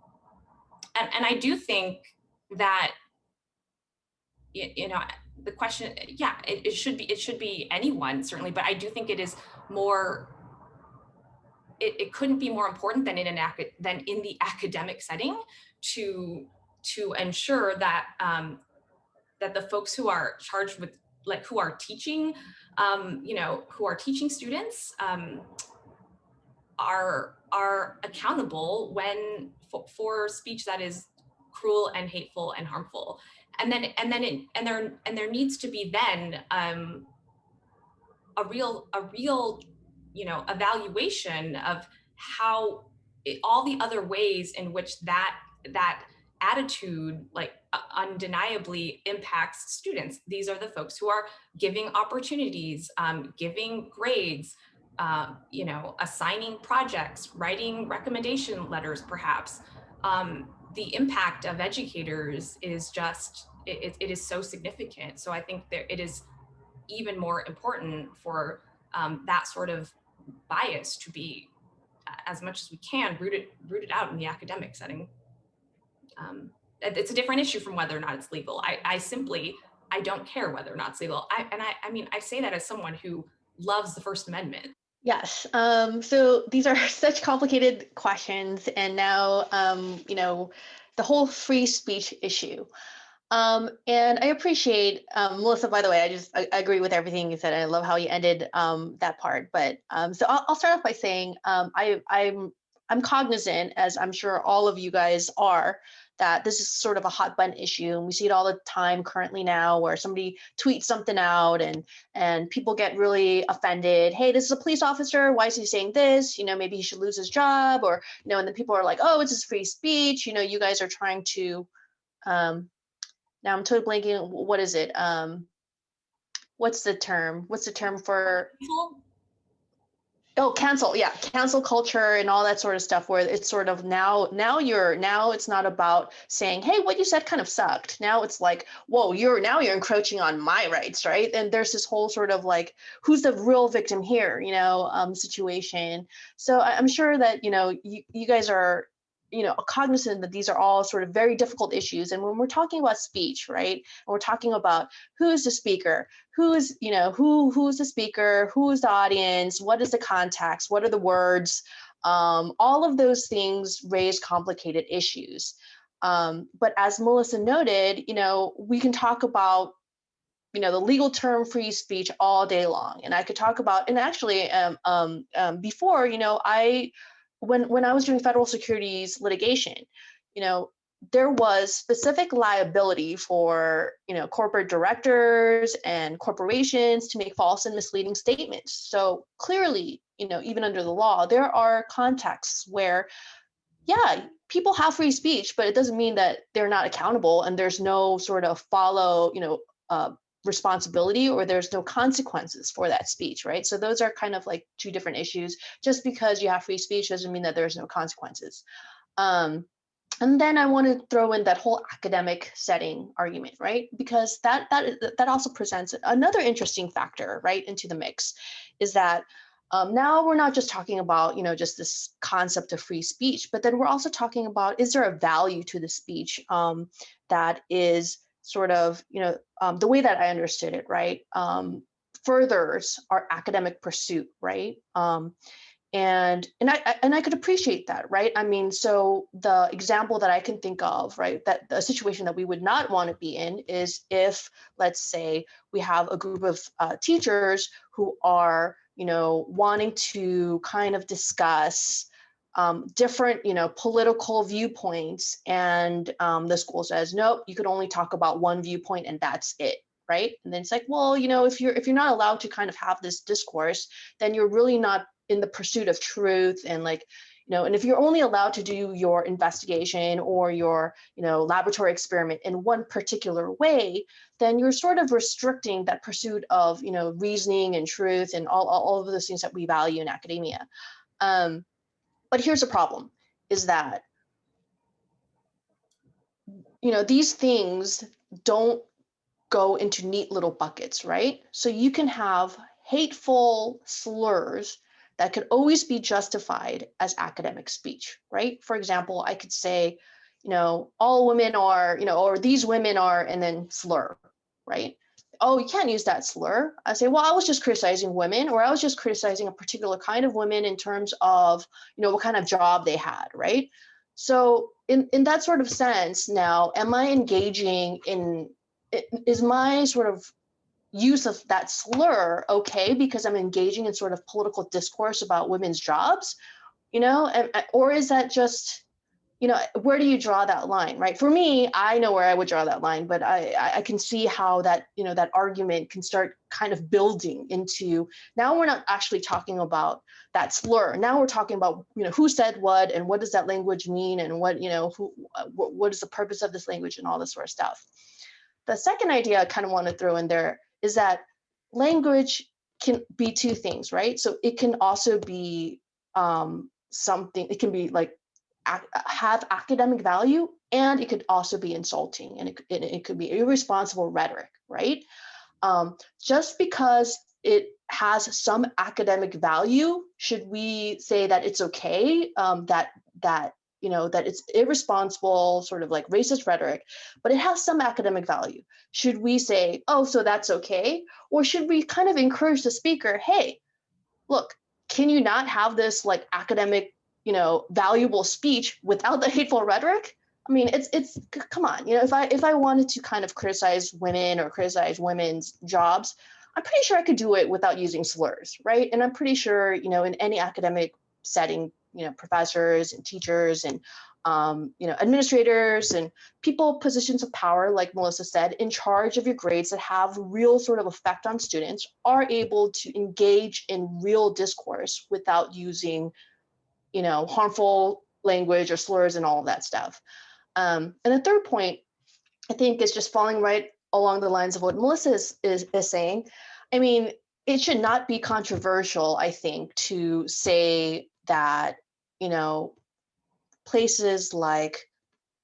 I do think that, the question, it should be anyone, certainly, but I do think it is more, it couldn't be more important than in the academic setting to ensure that that the folks who are charged with, like, who are teaching students are accountable for speech that is cruel and hateful and harmful. And there needs to be then a real evaluation of how all the other ways in which that attitude undeniably impacts students. These are the folks who are giving opportunities, giving grades, you know, assigning projects, writing recommendation letters, perhaps. The impact of educators is just, it is so significant. So I think it is even more important for that sort of bias to be, as much as we can, rooted out in the academic setting. It's a different issue from whether or not it's legal. I don't care whether or not it's legal. I mean, I say that as someone who loves the First Amendment. Yes. So these are such complicated questions, and now, you know, the whole free speech issue. And I appreciate, Melissa, by the way, I agree with everything you said. I love how you ended that part. But so I'll start off by saying I'm cognizant, as I'm sure all of you guys are, that this is sort of a hot button issue. And we see it all the time currently now, where somebody tweets something out and people get really offended. Hey, this is a police officer. Why is he saying this? You know, maybe he should lose his job, or, you know, and then people are like, oh, it's his free speech. You know, you guys are trying to, now I'm totally blanking. What is it? What's the term? What's the term for? Oh, cancel. Yeah, cancel culture and all that sort of stuff, where it's sort of now it's not about saying, hey, what you said kind of sucked. Now it's like, whoa, you're encroaching on my rights, right? And there's this whole sort of like, who's the real victim here, you know, situation. So I'm sure that, you know, you guys are, you know, cognizant that these are all sort of very difficult issues. And when we're talking about speech, right, and we're talking about who's the speaker, who's, you know, who's the speaker, who's the audience, what is the context, what are the words, all of those things raise complicated issues. But as Melissa noted, you know, we can talk about, you know, the legal term free speech all day long. And I could talk about, and actually before, you know, when I was doing federal securities litigation, you know, there was specific liability for, you know, corporate directors and corporations to make false and misleading statements. So clearly, you know, even under the law, there are contexts where, yeah, people have free speech, but it doesn't mean that they're not accountable and there's no sort of responsibility, or there's no consequences for that speech, right? So those are kind of like two different issues. Just because you have free speech doesn't mean that there's no consequences. And then I want to throw in that whole academic setting argument, right? Because that also presents another interesting factor, right, into the mix, is that now we're not just talking about, you know, just this concept of free speech, but then we're also talking about, is there a value to the speech that is sort of, you know, the way that I understood it, right, furthers our academic pursuit, right? And I could appreciate that, right? I mean, so the example that I can think of, right, that the situation that we would not want to be in is if, let's say, we have a group of teachers who are, you know, wanting to kind of discuss different, you know, political viewpoints, and the school says, nope, you could only talk about one viewpoint and that's it, right? And then it's like, well, you know, if you're not allowed to kind of have this discourse, then you're really not in the pursuit of truth. And like, you know, and if you're only allowed to do your investigation or your, you know, laboratory experiment in one particular way, then you're sort of restricting that pursuit of, you know, reasoning and truth and all of those things that we value in academia. But here's the problem, is that, you know, these things don't go into neat little buckets, right? So you can have hateful slurs that could always be justified as academic speech, right? For example, I could say, you know, all women are, you know, or these women are, and then slur, right? Oh, you can't use that slur. I say, well, I was just criticizing women, or I was just criticizing a particular kind of women in terms of, you know, what kind of job they had, right? So in that sort of sense, now, am I engaging in, is my sort of use of that slur okay because I'm engaging in sort of political discourse about women's jobs, you know, or is that just, you know, where do you draw that line, right? For me, I know where I would draw that line, but I can see how that, you know, that argument can start kind of building into, now we're not actually talking about that slur. Now we're talking about, you know, who said what and what does that language mean and what, you know, what is the purpose of this language and all this sort of stuff. The second idea I kind of want to throw in there is that language can be two things, right? So it can also be something, it can be like have academic value, and it could also be insulting, and it could be irresponsible rhetoric, right? Just because it has some academic value, should we say that it's okay, that it's irresponsible, sort of like racist rhetoric, but it has some academic value? Should we say, oh, so that's okay? Or should we kind of encourage the speaker, hey, look, can you not have this like academic, valuable speech without the hateful rhetoric? I mean, it's come on, if I wanted to kind of criticize women or criticize women's jobs, I'm pretty sure I could do it without using slurs, right? And I'm pretty sure, in any academic setting, professors and teachers and administrators and people, positions of power, like Melissa said, in charge of your grades that have real sort of effect on students, are able to engage in real discourse without using, harmful language or slurs and all of that stuff. And the third point, I think, is just falling right along the lines of what Melissa is saying. I mean, it should not be controversial, I think, to say that, places like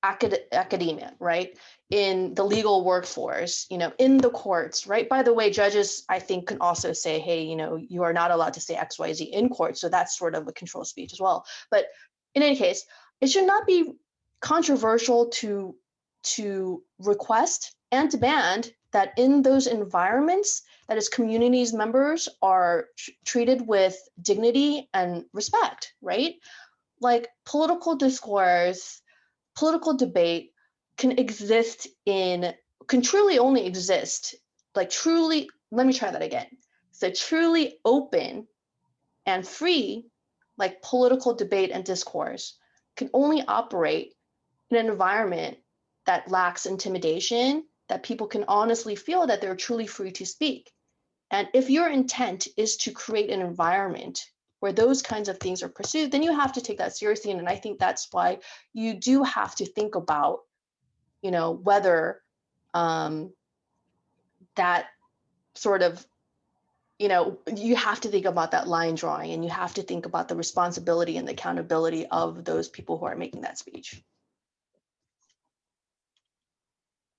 academia, right, in the legal workforce, in the courts, right? By the way, judges, I think, can also say, hey, you are not allowed to say XYZ in court. So that's sort of a controlled speech as well. But in any case, it should not be controversial to request and demand that in those environments, that its communities members are treated with dignity and respect, right? Like political discourse, political debate can truly only exist, like truly, let me try that again. So truly open and free, like political debate and discourse, can only operate in an environment that lacks intimidation, that people can honestly feel that they're truly free to speak. And if your intent is to create an environment where those kinds of things are pursued, then you have to take that seriously. And I think that's why you do have to think about, whether that sort of, you have to think about that line drawing, and you have to think about the responsibility and the accountability of those people who are making that speech.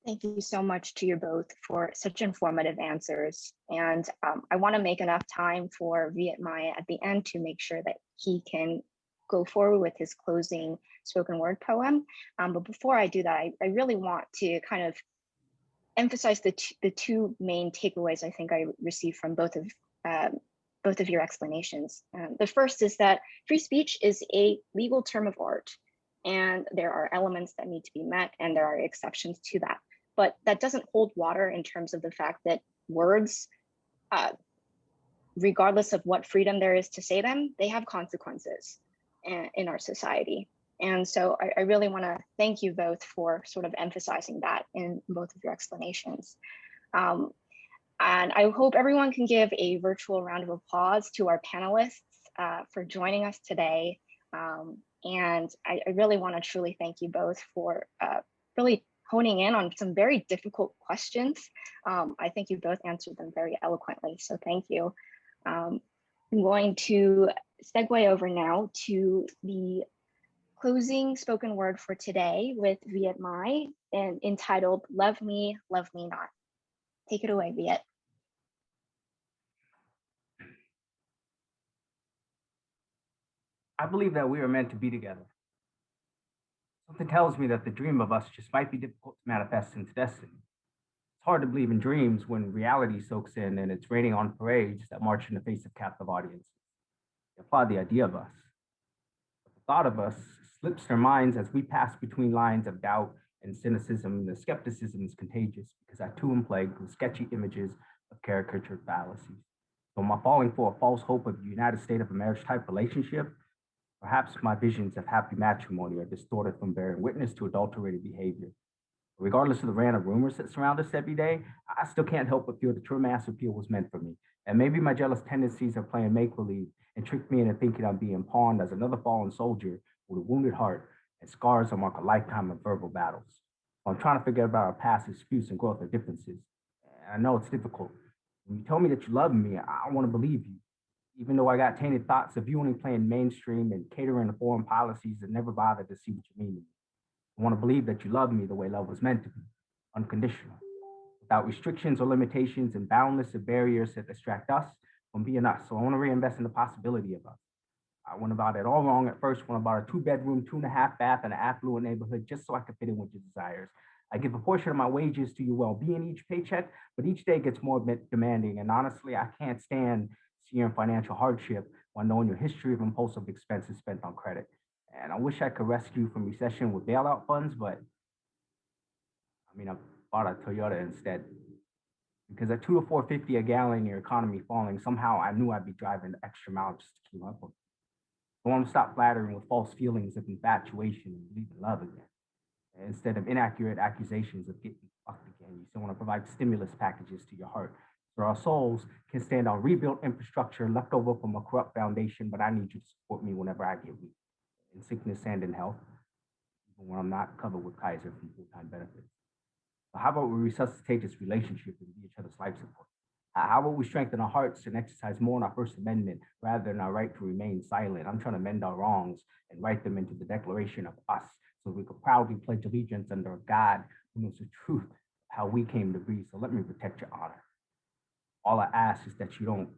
Thank you so much to you both for such informative answers. And I want to make enough time for Viet Mai at the end to make sure that he can go forward with his closing spoken word poem. But before I do that, I really want to kind of emphasize the two main takeaways I think I received from both of your explanations. The first is that free speech is a legal term of art, and there are elements that need to be met, and there are exceptions to that. But that doesn't hold water in terms of the fact that words, regardless of what freedom there is to say them, they have consequences in our society. And so I really want to thank you both for sort of emphasizing that in both of your explanations. And I hope everyone can give a virtual round of applause to our panelists for joining us today. And I really want to truly thank you both for really honing in on some very difficult questions. I think you both answered them very eloquently, so thank you. I'm going to segue over now to the closing spoken word for today with Viet Mai, and entitled Love Me, Love Me Not. Take it away, Viet. I believe that we are meant to be together. Something tells me that the dream of us just might be difficult to manifest into destiny. It's hard to believe in dreams when reality soaks in and it's raining on parades that march in the face of captive audiences. They applaud the idea of us. But the thought of us slips their minds as we pass between lines of doubt and cynicism, and the skepticism is contagious because I too am plagued with sketchy images of caricatured fallacies. So am I falling for a false hope of a United States of a marriage type relationship? Perhaps my visions of happy matrimony are distorted from bearing witness to adulterated behavior. Regardless of the random rumors that surround us every day, I still can't help but feel the true mass appeal was meant for me. And maybe my jealous tendencies are playing make-believe and trick me into thinking I'm being pawned as another fallen soldier with a wounded heart and scars that mark a lifetime of verbal battles. So I'm trying to figure out our past disputes and growth or differences. And I know it's difficult. When you tell me that you love me, I want to believe you. Even though I got tainted thoughts of you only playing mainstream and catering to foreign policies that never bothered to see what you mean to me. I want to believe that you love me the way love was meant to be, unconditional, without restrictions or limitations and boundless of barriers that distract us from being us. So I want to reinvest in the possibility of us. I went about it all wrong at first when I bought a 2-bedroom, 2.5 bath in an affluent neighborhood just so I could fit in with your desires. I give a portion of my wages to your well-being each paycheck, but each day gets more demanding. And honestly, I can't stand seeing financial hardship while knowing your history of impulsive expenses spent on credit. And I wish I could rescue you from recession with bailout funds, but I mean, I bought a Toyota instead. Because at 2 to 4.50 a gallon, your economy falling, somehow I knew I'd be driving the extra mile just to keep up with it. I want to stop flattering with false feelings of infatuation and believe in love again. Instead of inaccurate accusations of getting fucked again, you still want to provide stimulus packages to your heart. So our souls can stand on rebuilt infrastructure left over from a corrupt foundation, but I need you to support me whenever I get weak, in sickness and in health, even when I'm not covered with Kaiser from full-time benefits. But how about we resuscitate this relationship and be each other's life support? How about we strengthen our hearts and exercise more on our First Amendment rather than our right to remain silent? I'm trying to mend our wrongs and write them into the Declaration of Us so we could proudly pledge allegiance under a God who knows the truth of how we came to be. So let me protect your honor. All I ask is that you don't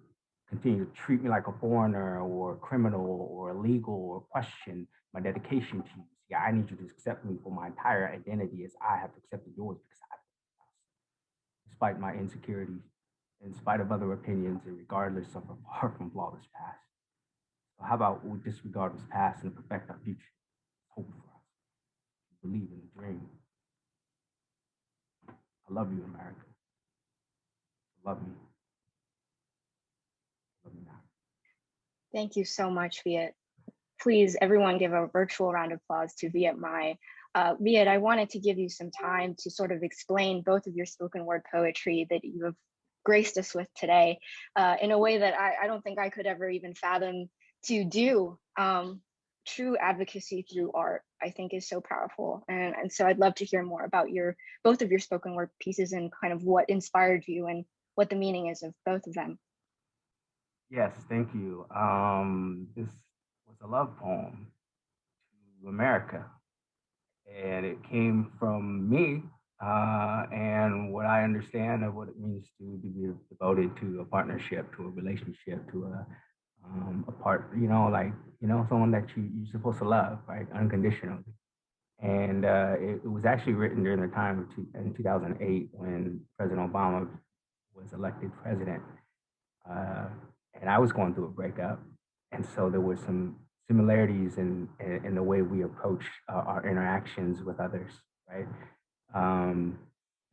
continue to treat me like a foreigner or a criminal or illegal or question my dedication to you. See, I need you to accept me for my entire identity as I have accepted yours because despite my insecurities, in spite of other opinions, and regardless of a far from flawless past. So how about we disregard this past and perfect our future? Hope for us. Believe in the dream. I love you, America. Love me. Love me now. Thank you so much, Viet. Please, everyone give a virtual round of applause to Viet Mai. Viet, I wanted to give you some time to sort of explain both of your spoken word poetry that you have graced us with today in a way that I don't think I could ever even fathom to do. True advocacy through art, I think, is so powerful. And so I'd love to hear more about both of your spoken word pieces and kind of what inspired you and what the meaning is of both of them. Yes, thank you. This was a love poem to America. And it came from me and what I understand of what it means to be devoted to a partnership, to a relationship, to a part, someone that you're supposed to love, right, unconditionally. And it was actually written during the time in 2008 when President Obama was elected president. And I was going through a breakup. And so there was some similarities in the way we approach our interactions with others, right?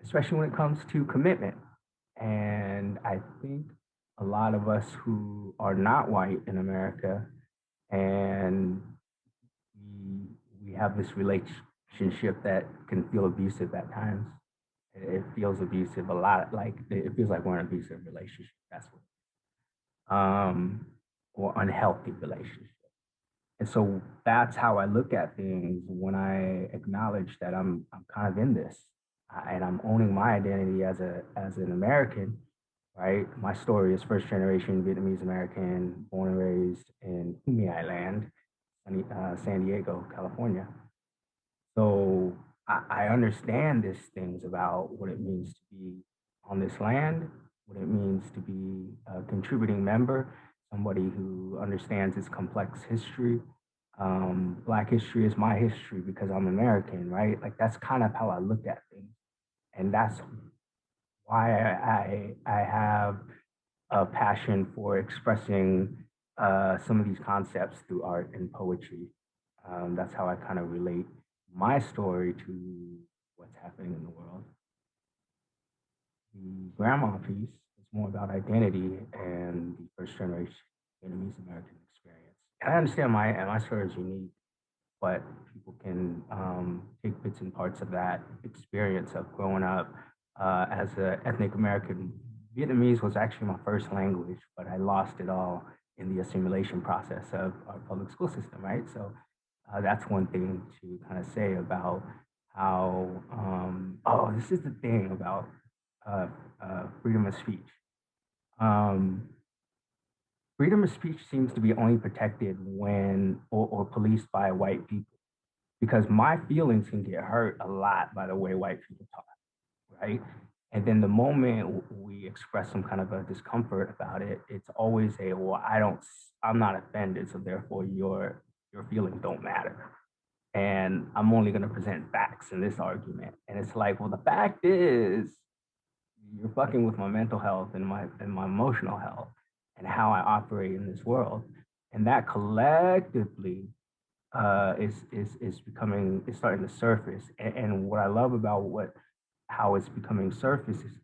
Especially when it comes to commitment. And I think a lot of us who are not white in America and we have this relationship that can feel abusive at times. It feels abusive a lot, like it feels like we're in an abusive relationship. That's what. Or unhealthy relationship. And so that's how I look at things when I acknowledge that I'm kind of in this and I'm owning my identity as an American, right? My story is first generation Vietnamese American, born and raised in Humi Island, San Diego, California. So I understand these things about what it means to be on this land, what it means to be a contributing member, somebody who understands its complex history. Black history is my history because I'm American, right? Like that's kind of how I look at things. And that's why I have a passion for expressing some of these concepts through art and poetry. That's how I kind of relate my story to what's happening in the world. The grandma piece is more about identity and the first generation Vietnamese American experience. And I understand my story is unique, but people can take bits and parts of that experience of growing up as an ethnic American. Vietnamese was actually my first language, but I lost it all in the assimilation process of our public school system, right? So that's one thing to kind of say about how, this is the thing about freedom of speech. Freedom of speech seems to be only protected when or policed by white people, because my feelings can get hurt a lot by the way white people talk, right? And then the moment we express some kind of a discomfort about it, it's always a, well, I'm not offended, so therefore your feelings don't matter. And I'm only going to present facts in this argument. And it's like, well, the fact is, you're fucking with my mental health and my emotional health and how I operate in this world. And that collectively is starting to surface. And what I love about how it's becoming surface is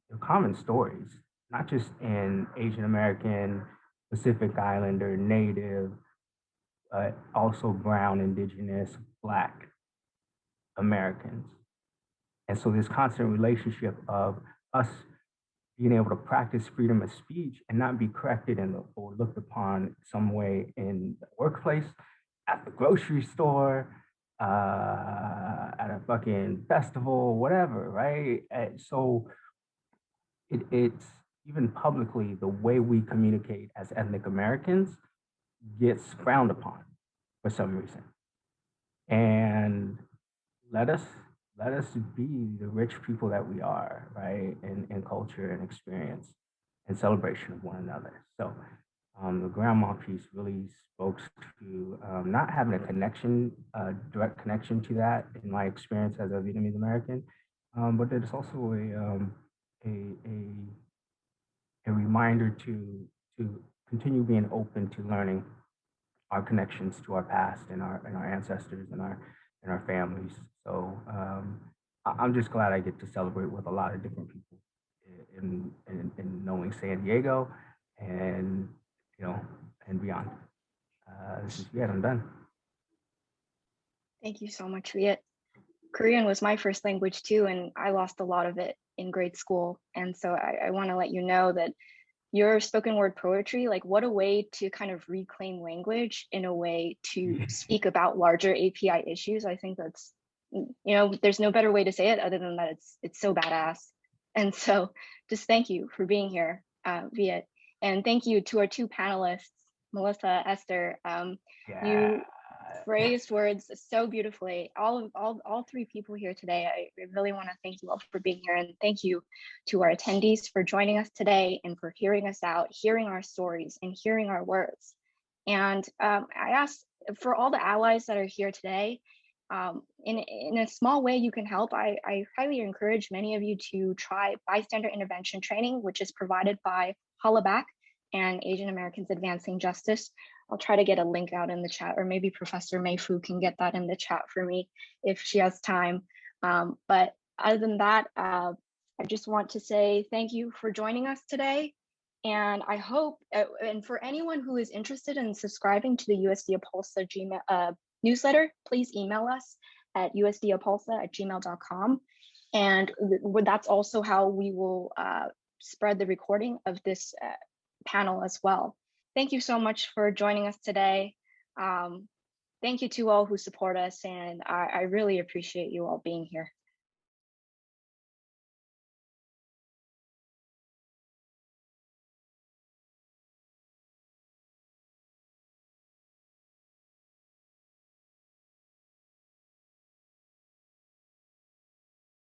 the common stories, not just in Asian American, Pacific Islander, Native, also brown, indigenous, Black Americans. And so this constant relationship of us being able to practice freedom of speech and not be corrected or looked upon some way in the workplace, at the grocery store, at a fucking festival, whatever, right? And so it's even publicly, the way we communicate as ethnic Americans gets frowned upon for some reason. And let us be the rich people that we are, right? In culture and experience and celebration of one another. So the grandma piece really spoke to not having a direct connection to that in my experience as a Vietnamese American, but it's also a reminder to continue being open to learning our connections to our past and our ancestors and our families. So I'm just glad I get to celebrate with a lot of different people in knowing San Diego and and beyond. This is Viet. I'm done. Thank you so much, Viet. Korean was my first language too, and I lost a lot of it in grade school. And so I want to let you know that your spoken word poetry, like what a way to kind of reclaim language in a way to speak about larger API issues. I think that's, there's no better way to say it other than that it's so badass. And so just thank you for being here, Viet. And thank you to our two panelists, Melissa, Esther. You phrased words so beautifully. All three people here today, I really want to thank you all for being here, and thank you to our attendees for joining us today and for hearing us out, hearing our stories and hearing our words. And I ask for all the allies that are here today, in a small way you can help. I highly encourage many of you to try bystander intervention training, which is provided by Hollaback and Asian Americans Advancing Justice. I'll try to get a link out in the chat, or maybe Professor Mei Fu can get that in the chat for me if she has time. But other than that, I just want to say thank you for joining us today. And I hope, and for anyone who is interested in subscribing to the USD APALSA newsletter, please email us at usdapalsa@gmail.com. And that's also how we will spread the recording of this panel as well. Thank you so much for joining us today. Thank you to all who support us, and I really appreciate you all being here.